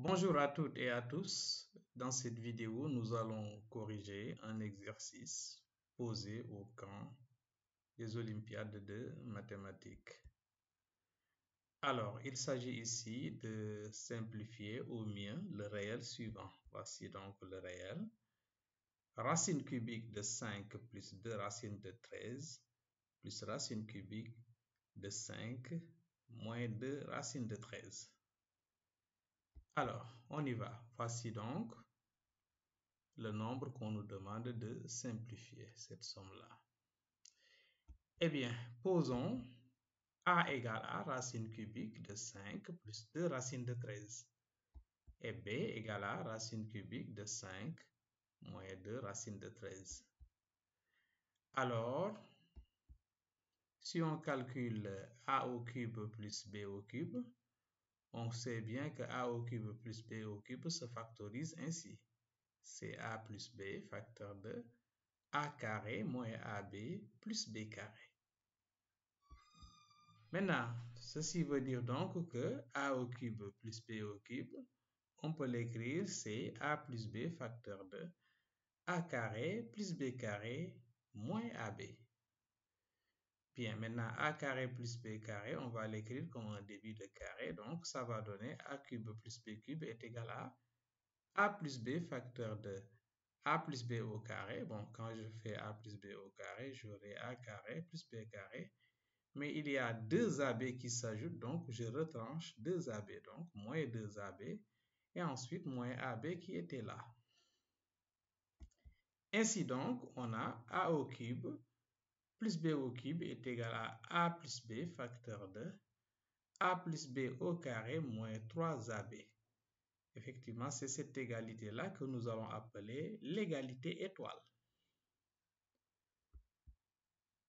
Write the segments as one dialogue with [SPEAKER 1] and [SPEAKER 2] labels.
[SPEAKER 1] Bonjour à toutes et à tous. Dans cette vidéo, nous allons corriger un exercice posé au camp des Olympiades de mathématiques. Alors, il s'agit ici de simplifier au mieux le réel suivant. Voici donc le réel. Racine cubique de 5 plus 2 racines de 13 plus racine cubique de 5 moins 2 racines de 13. Alors, on y va. Voici donc le nombre qu'on nous demande de simplifier, cette somme-là. Eh bien, posons A égale à racine cubique de 5 plus 2 racines de 13 et B égale à racine cubique de 5 moins 2 racines de 13. Alors, si on calcule A au cube plus B au cube, on sait bien que A au cube plus B au cube se factorise ainsi. C'est A plus B facteur de A carré moins AB plus B carré. Maintenant, ceci veut dire donc que A au cube plus B au cube, on peut l'écrire c'est A plus B facteur de A carré plus B carré moins AB. Bien, maintenant A carré plus B carré, on va l'écrire comme un débit de carré, donc ça va donner A cube plus B cube est égal à A plus B facteur de A plus B au carré. Bon, quand je fais A plus B au carré, j'aurai A carré plus B carré. Mais il y a 2 AB qui s'ajoutent, donc je retranche 2 AB, donc moins 2 AB, et ensuite moins AB qui était là. Ainsi donc, on a A au cube plus B au cube est égal à A plus B facteur de A plus B au carré moins 3AB. Effectivement, c'est cette égalité-là que nous allons appeler l'égalité étoile.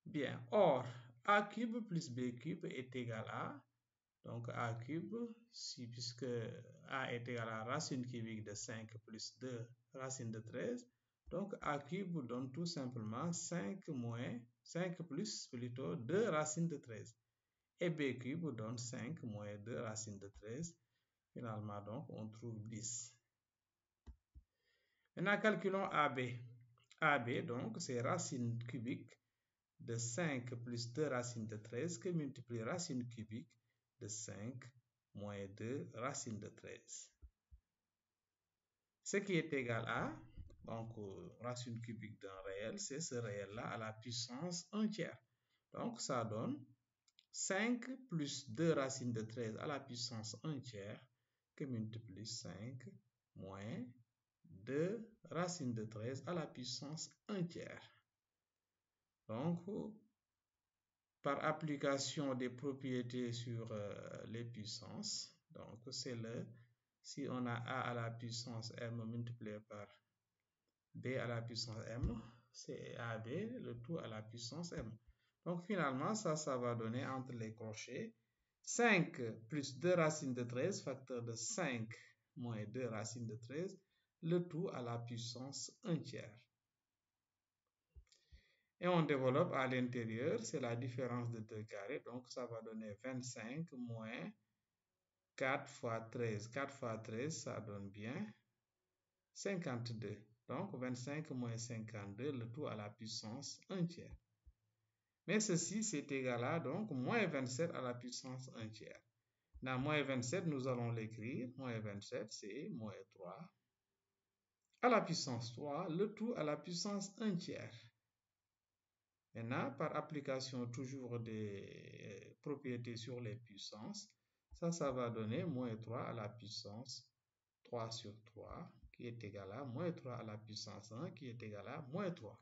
[SPEAKER 1] Bien, or, A cube plus B cube est égal à, donc A cube, puisque A est égal à racine cubique de 5 plus 2 racine de 13, donc A cube donne tout simplement 5 plus plutôt 2 racines de 13. Et B cube donne 5 moins 2 racines de 13. Finalement, donc, on trouve 10. Maintenant, calculons AB. AB, donc, c'est racine cubique de 5 plus 2 racines de 13 que multiplie racine cubique de 5 moins 2 racines de 13. Ce qui est égal à, donc racine cubique d'un réel, c'est ce réel-là à la puissance 1 tiers. Donc ça donne 5 plus 2 racines de 13 à la puissance 1 tiers que multiplie 5 moins 2 racines de 13 à la puissance 1 tiers. Donc, par application des propriétés sur les puissances, donc c'est si on a A à la puissance m multiplié par B à la puissance m, c'est AB, le tout à la puissance m. Donc finalement, ça va donner entre les crochets 5 plus 2 racines de 13, facteur de 5 moins 2 racines de 13, le tout à la puissance 1 tiers. Et on développe à l'intérieur, c'est la différence de 2 carrés, donc ça va donner 25 moins 4 fois 13. 4 fois 13, ça donne bien 52. Donc 25 moins 52, le tout à la puissance 1 tiers. Mais ceci, c'est égal à donc moins 27 à la puissance 1 tiers. Dans moins 27, nous allons l'écrire. Moins 27, c'est moins 3 à la puissance 3, le tout à la puissance 1 tiers. Maintenant, par application toujours des propriétés sur les puissances, ça va donner moins 3 à la puissance 3 sur 3, qui est égal à moins 3 à la puissance 1, qui est égal à moins 3.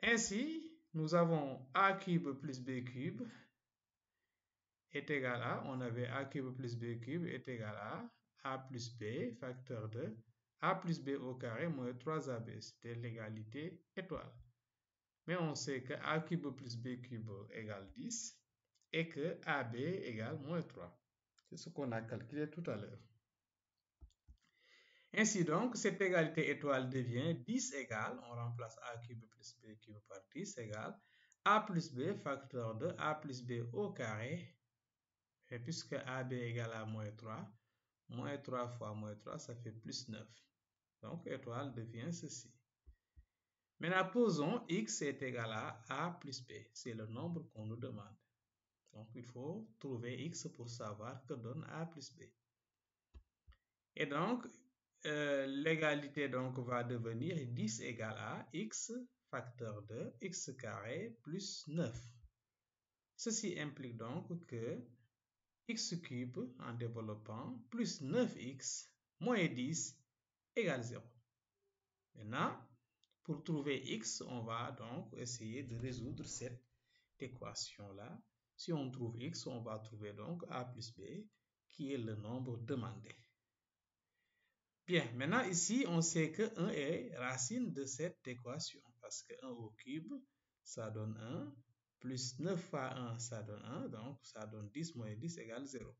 [SPEAKER 1] Ainsi, nous avons A cube plus B cube est égal à, on avait A cube plus B cube est égal à A plus B facteur de A plus B au carré moins 3AB. C'était l'égalité étoile. Mais on sait que A cube plus B cube égale 10 et que AB égale moins 3. C'est ce qu'on a calculé tout à l'heure. Ainsi donc, cette égalité étoile devient 10 égale, on remplace A cube plus B cube par 10 égale A plus B facteur de A plus B au carré. Et puisque AB égale à moins 3, Moins 3 fois moins 3, ça fait plus 9. Donc, étoile devient ceci. Maintenant, posons x est égal à a plus b. C'est le nombre qu'on nous demande. Donc, il faut trouver x pour savoir que donne a plus b. Et donc, l'égalité donc va devenir 10 égale à x facteur de x carré plus 9. Ceci implique donc que x cube en développant plus 9x moins 10 égale 0. Maintenant, pour trouver x, on va donc essayer de résoudre cette équation-là. Si on trouve x, on va trouver donc a plus b, qui est le nombre demandé. Bien, maintenant ici, on sait que 1 est racine de cette équation, parce que 1 au cube, ça donne 1, plus 9 fois 1, ça donne 1, donc ça donne 10 moins 10 égale 0.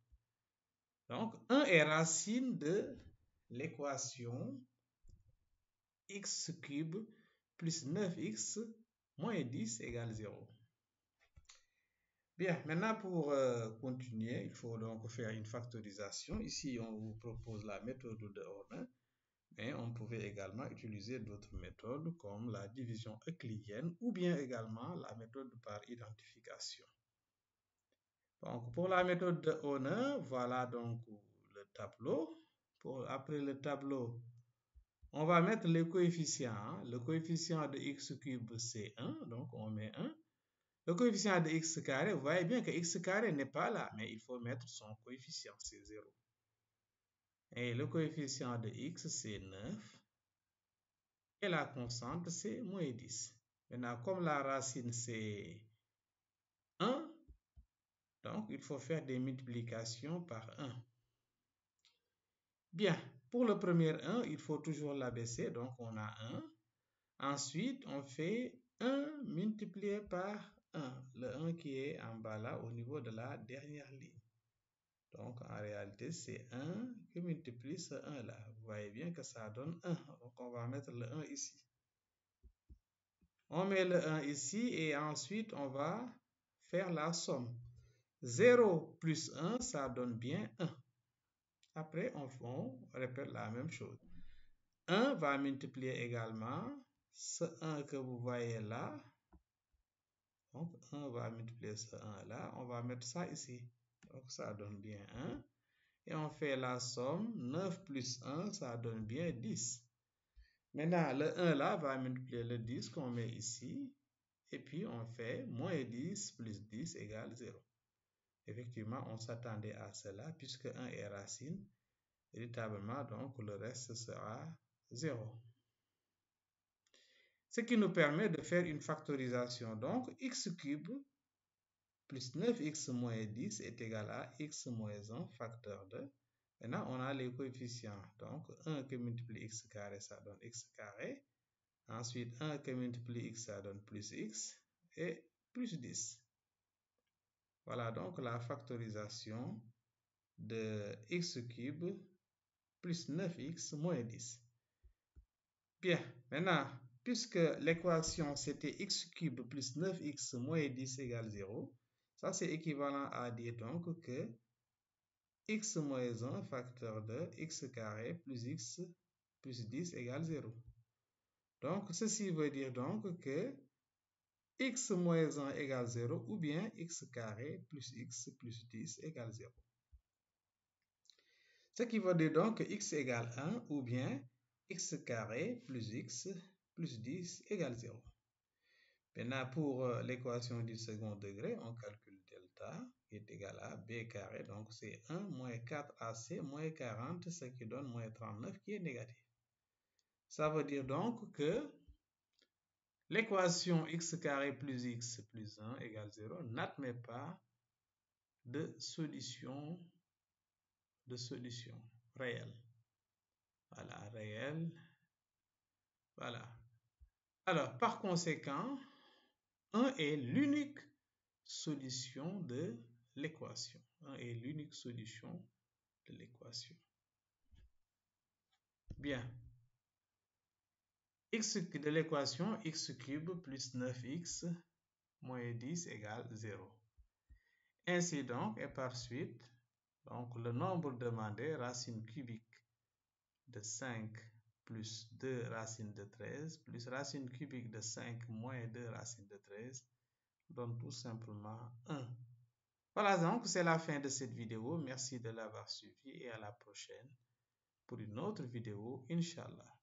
[SPEAKER 1] Donc, 1 est racine de l'équation x cube plus 9x moins 10 égale 0. Bien, maintenant pour continuer, il faut donc faire une factorisation. Ici, on vous propose la méthode de Horner, mais on pouvait également utiliser d'autres méthodes comme la division euclidienne ou bien également la méthode par identification. Donc, pour la méthode de Horner, voilà donc le tableau. Après le tableau, on va mettre les coefficients. Le coefficient de x cube, c'est 1, donc on met 1. Le coefficient de x carré, vous voyez bien que x carré n'est pas là, mais il faut mettre son coefficient, c'est 0. Et le coefficient de x, c'est 9. Et la constante, c'est moins 10. Maintenant, comme la racine, c'est 1, donc il faut faire des multiplications par 1. Bien, pour le premier 1, il faut toujours l'abaisser, donc on a 1. Ensuite, on fait 1 multiplié par 1, le 1 qui est en bas là, au niveau de la dernière ligne. Donc, en réalité, c'est 1 qui multiplie ce 1 là. Vous voyez bien que ça donne 1. Donc, on va mettre le 1 ici. On met le 1 ici et ensuite, on va faire la somme. 0 plus 1, ça donne bien 1. Après, on répète la même chose. 1 va multiplier également ce 1 que vous voyez là. Donc, 1 va multiplier ce 1 là. On va mettre ça ici. Donc, ça donne bien 1. Et on fait la somme. 9 plus 1, ça donne bien 10. Maintenant, le 1 là va multiplier le 10 qu'on met ici. Et puis, on fait moins 10 plus 10 égale 0. Effectivement, on s'attendait à cela puisque 1 est racine. Véritablement, donc, le reste sera 0. Ce qui nous permet de faire une factorisation. Donc, x cube plus 9x moins 10 est égal à x moins 1 facteur de. Maintenant, on a les coefficients. Donc, 1 qui multiplie x carré, ça donne x carré. Ensuite, 1 qui multiplie x, ça donne plus x. Et plus 10. Voilà donc la factorisation de x cube plus 9x moins 10. Bien, maintenant, puisque l'équation c'était x cube plus 9x moins 10 égale 0, ça c'est équivalent à dire donc que x moins 1 facteur de x carré plus x plus 10 égale 0. Donc, ceci veut dire donc que x moins 1 égale 0 ou bien x carré plus x plus 10 égale 0. Ce qui veut dire donc que x égale 1 ou bien x carré plus x plus 10 égale 0. Maintenant, pour l'équation du second degré, on calcule delta qui est égal à b carré. Donc, c'est 1 moins 4ac moins 40, ce qui donne moins 39 qui est négatif. Ça veut dire donc que l'équation x carré plus x plus 1 égale 0 n'admet pas de solution réelle. Voilà, réelle. Voilà. Alors, par conséquent, 1 est l'unique solution de l'équation. 1 est l'unique solution de l'équation. Bien. X de l'équation x cube plus 9x moins 10 égale 0. Ainsi donc, et par suite, Donc, le nombre demandé, racine cubique de 5 plus 2 racine de 13 plus racine cubique de 5 moins 2 racine de 13 donne tout simplement 1. Voilà, donc c'est la fin de cette vidéo. Merci de l'avoir suivi et à la prochaine pour une autre vidéo, Inch'Allah.